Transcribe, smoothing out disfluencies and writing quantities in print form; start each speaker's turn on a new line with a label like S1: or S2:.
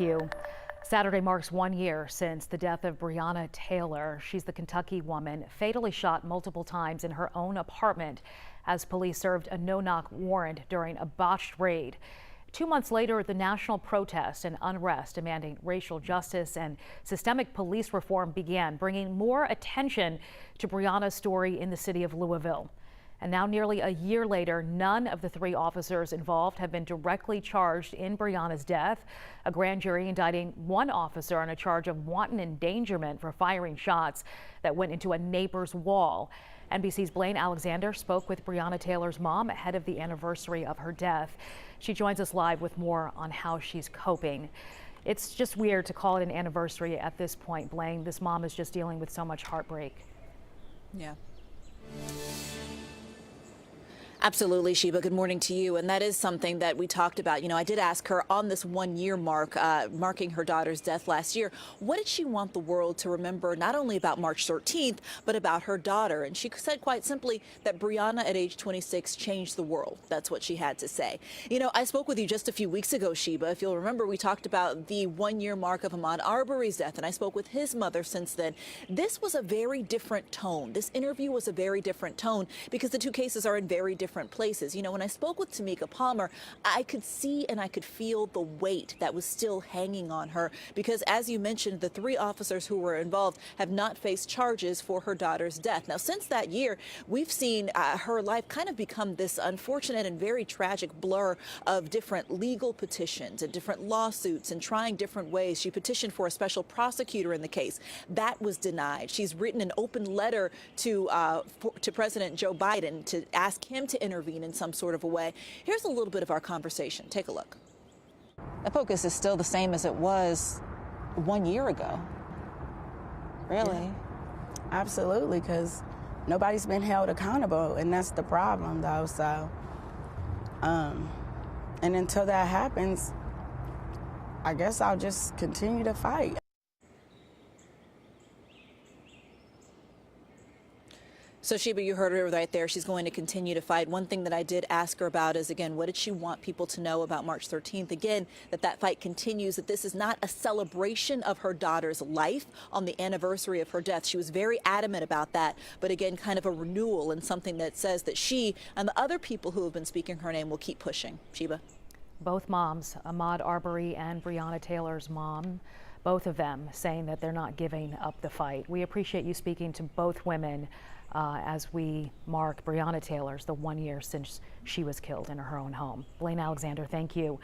S1: You. Saturday marks 1 year since the death of Breonna Taylor. She's the Kentucky woman fatally shot multiple times in her own apartment as police served a no-knock warrant during a botched raid. 2 months later, the national protest and unrest demanding racial justice and systemic police reform began, bringing more attention to Breonna's story in the city of Louisville. And now, nearly a year later, none of the 3 officers involved have been directly charged in Breonna's death. A grand jury indicting 1 officer on a charge of wanton endangerment for firing shots that went into a neighbor's wall. NBC's Blaine Alexander spoke with Breonna Taylor's mom ahead of the anniversary of her death. She joins us live with more on how she's coping. It's just weird to call it an anniversary at this point, Blaine. This mom is just dealing with so much heartbreak.
S2: Yeah. Absolutely, Sheba. Good morning to you. And that is something that we talked about. You know, I did ask her on this 1-year mark, marking her daughter's death last year, what did she want the world to remember, not only about March 13th, but about her daughter? And she said quite simply that Breonna at age 26 changed the world. That's what she had to say. You know, I spoke with you just a few weeks ago, Sheba. If you'll remember, we talked about the 1-year mark of Ahmaud Arbery's death, and I spoke with his mother since then. This was a very different tone. This interview was a very different tone because the 2 cases are in very different places. You know, when I spoke with Tamika Palmer, I could see and I could feel the weight that was still hanging on her because, as you mentioned, the 3 officers who were involved have not faced charges for her daughter's death. Now, since that year, we've seen her life kind of become this unfortunate and very tragic blur of different legal petitions and different lawsuits and trying different ways. She petitioned for a special prosecutor in the case. That was denied. She's written an open letter to President Joe Biden to ask him to intervene in some sort of a way. Here's a little bit of our conversation. Take a look. The focus is still the same as it was 1 year ago. Really?
S3: Yeah, absolutely, because nobody's been held accountable, and that's the problem, though. So, and until that happens, I guess I'll just continue to fight.
S2: So, Sheba, you heard her right there. She's going to continue to fight. One thing that I did ask her about is, again, what did she want people to know about March 13th? Again, that fight continues, that this is not a celebration of her daughter's life on the anniversary of her death. She was very adamant about that. But again, kind of a renewal and something that says that she and the other people who have been speaking her name will keep pushing. Sheba.
S1: Both moms, Ahmaud Arbery and Breonna Taylor's mom, both of them saying that they're not giving up the fight. We appreciate you speaking to both women as we mark Breonna Taylor's the 1 year since she was killed in her own home. Blaine Alexander, thank you.